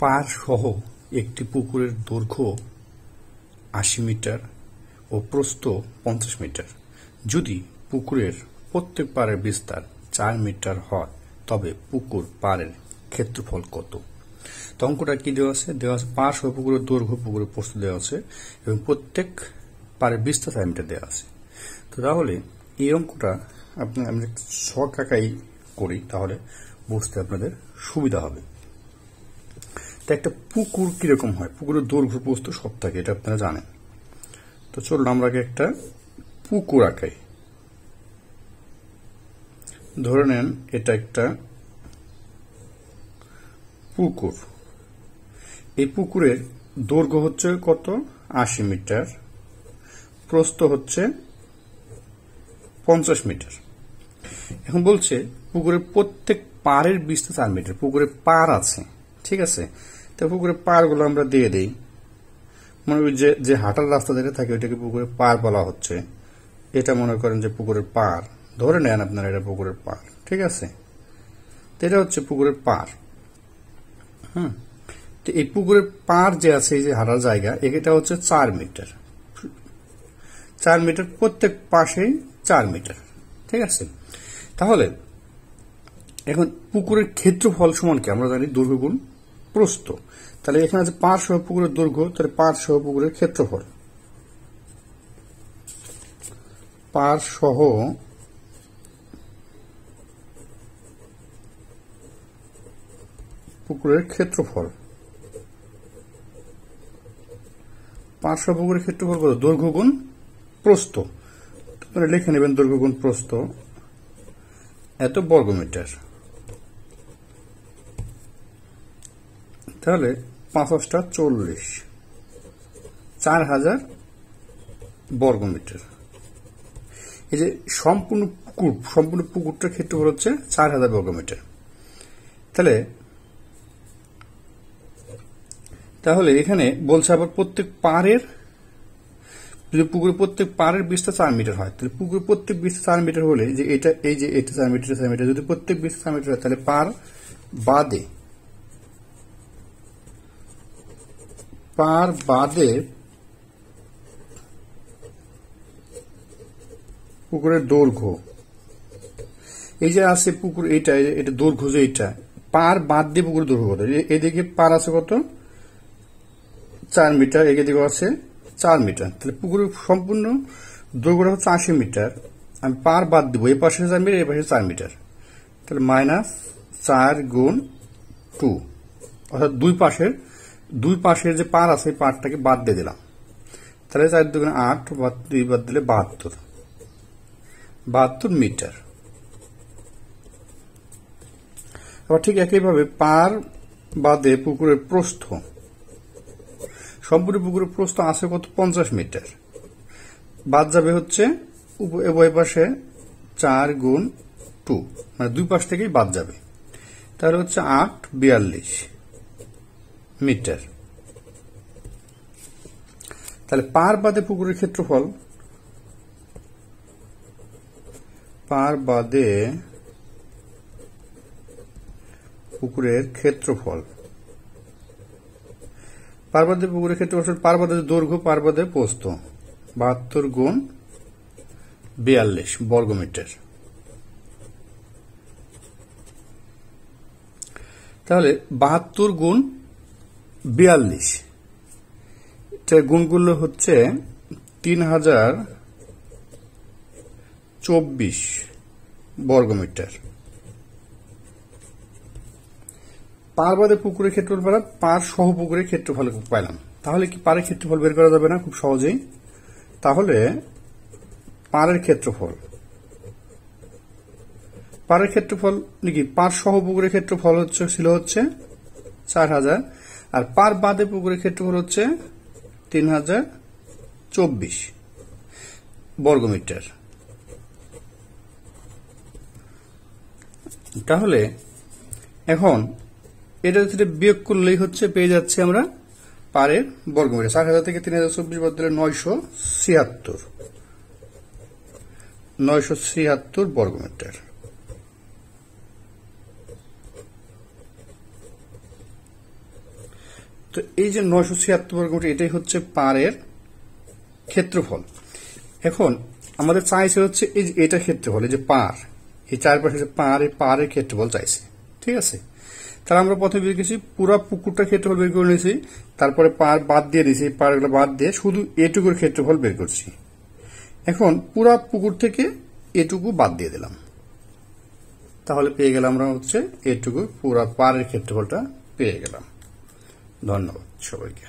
পার সহ একটি পুকুরের দৈর্ঘ্য ৮০ মিটার ও প্রস্থ ৫০ মিটার। যদি পুকুরের প্রত্যেক পাড়ের বিস্তার ৪ মিটার হয় তবে পুকুর পাড়ের ক্ষেত্রফল কত? তো অঙ্কটা কি দেওয়া আছে? পার সহ পুকুরের দৈর্ঘ্য, পুকুরের প্রস্থ দেওয়া আছে এবং প্রত্যেক পাড়ের বিস্তার ৪ মিটার দেওয়া আছে। তো তাহলে এই অঙ্কটা আমরা শর্ট আকারেই করি, তাহলে বুঝতে আপনাদের সুবিধা হবে। তো একটা পুকুর কিরকম হয়? পুকুরের দৈর্ঘ্য প্রস্থ সব থাকে, এটা আপনারা জানেন। তো চলুন আমরা আগে একটা পুকুর আঁকাই। ধরে নেন এটা একটা পুকুর। এই পুকুরের দৈর্ঘ্য হচ্ছে কত? ৮০ মিটার, প্রস্থ হচ্ছে ৫০ মিটার। এখন বলছে পুকুরের প্রত্যেক পাড়ের বিস্তার ৪ মিটার। পুকুরে পাড় আছে, ঠিক আছে? তো পুকুরের পাড়গুলো আমরা দিয়ে দিই। মনে করি যে হাঁটার রাস্তা যেটা থাকে ওইটাকে পুকুরের পাড় বলা হচ্ছে। এটা মনে করেন যে পুকুরের পাড়, ধরে নেন আপনারা এটা পুকুরের পাড়, ঠিক আছে? তো এটা হচ্ছে পুকুরের পাড়। তো এই পুকুরের পাড় যে আছে, এই যে হাঁটার জায়গা, এটা হচ্ছে ৪ মিটার। ৪ মিটার, প্রত্যেক পাশেই ৪ মিটার, ঠিক আছে? তাহলে এখন পুকুরের ক্ষেত্রফল সমান কি? আমরা জানি দৈর্ঘ্য গুণ প্রস্থ। তাহলে এখানে আছে পাড় সহ পুকুরের দৈর্ঘ্য, তাহলে পাড় সহ পুকুরের ক্ষেত্রফল। পাড় সহ পুকুরের ক্ষেত্রফল। পাড় সহ পুকুরের ক্ষেত্রফল কত? দৈর্ঘ্য গুণ প্রস্থ। আপনারা লিখে নেবেন দৈর্ঘ্য গুণ প্রস্থ এত বর্গমিটার। তাহলে ৫টা ৪০, ৪,০০০ বর্গমিটার। এই যে সম্পূর্ণ পুকুরটার ক্ষেত্রফল হচ্ছে ৪,০০০ বর্গমিটার। তাহলে এখানে বলছে আবার প্রত্যেক পাড়ের, যদি পুকুরের প্রত্যেক পাড়ের বিস্তার ৪ মিটার হয়, তাহলে পুকুরের প্রত্যেক বিস্তার ৪ মিটার হলে যে এটা ৪ মিটার ৪ মিটার, যদি প্রত্যেক বিস্তার ৪ মিটার হয় তাহলে পাড় বাদে পুকুরের দৈর্ঘ্য, এই যে আছে পুকুর, এটা দৈর্ঘ্য, যে এটা পার বাদ দিয়ে পুকুরের দৈর্ঘ্য কত? এদিকে পার আছে কত? ৪ মিটার, এদিকে আছে ৪ মিটার। তাহলে পুকুরের সম্পূর্ণ দৈর্ঘ্যটা হচ্ছে ৮০ মিটার। আমি পার বাদ দিব, এই পাশে ৪ মিটার, এই পাশে ৪ মিটার। তাহলে -৪ গুণ 2, অর্থাৎ দুই পাশের যে পার আছে, পারটাকে বাদ দিয়ে দিলাম। তাহলে ৪ দুগুণে ৮, ২ বাদ দিলে ৭২ মিটার। আবার ঠিক একইভাবে পার বাদে পুকুরের প্রস্থ, সম্পূর্ণ পুকুরের প্রস্থ আছে কত? ৫০ মিটার। বাদ যাবে হচ্ছে উভয় পাশে ৪ গুণ 2, মানে দুই পাশ থেকেই বাদ যাবে। তাহলে হচ্ছে ৮,৪২ মিটার। তাহলে পার বাদে পুকুরের ক্ষেত্রফল, পার বাদে পুকুরের ক্ষেত্রফল, পার বাদে পুকুরের ক্ষেত্রফল, পার বাদে দৈর্ঘ্য, পার বাদে প্রস্থ, ৭২ গুণ ৪২ বর্গমিটার। তাহলে ৭২ গুণ ৪২, গুণগুলো হচ্ছে ৩,০২৪ বর্গমিটার। পার বাদে পুকুরের ক্ষেত্রফল পেলাম, পার সহ পুকুরের ক্ষেত্রফল পেলাম। তাহলে কি পাড়ের ক্ষেত্রফল বের করা যাবে না খুব সহজেই? তাহলে পাড়ের ক্ষেত্রফল নাকি পার সহ পুকুরের ক্ষেত্রফল ছিল হচ্ছে ৪,০০০, আর পার বাদে পুকুরের ক্ষেত্রফল হচ্ছে ৩,০২৪ বর্গমিটার। তাহলে এখন এটা থেকে বিয়োগ করলেই হচ্ছে পেয়ে যাচ্ছে আমরা পারের বর্গমিটার। ৪,০০০ থেকে ৩,০২৪ বাদ দিলে ৯৭৬ বর্গমিটার। তো এই যে 976 বর্গ মিটার এটাই হচ্ছে পাড়ের ক্ষেত্রফল। এখন আমাদের চাইছে হচ্ছে এই যে এটা ক্ষেত্রফল, এই যে পাড়, এই চারপাশে যে পাড়, এই পাড়ের ক্ষেত্রফল চাইছে। ঠিক আছে, তাহলে আমরা প্রথমে বের করেছি পুরো পুকুরটা ক্ষেত্রফল বের করে নিয়েছি, তারপরে পাড় বাদ দিয়ে দিয়েছি, এই পাড়গুলো বাদ দিয়ে শুধু এটুকুর ক্ষেত্রফল বের করছি। এখন পুরা পুকুর থেকে এটুকু বাদ দিয়ে দিলাম, তাহলে পেয়ে গেলাম আমরা হচ্ছে এটুকু পুরা পাড়ের ক্ষেত্রফলটা পেয়ে গেলাম। ধন্যবাদ সবাইকে।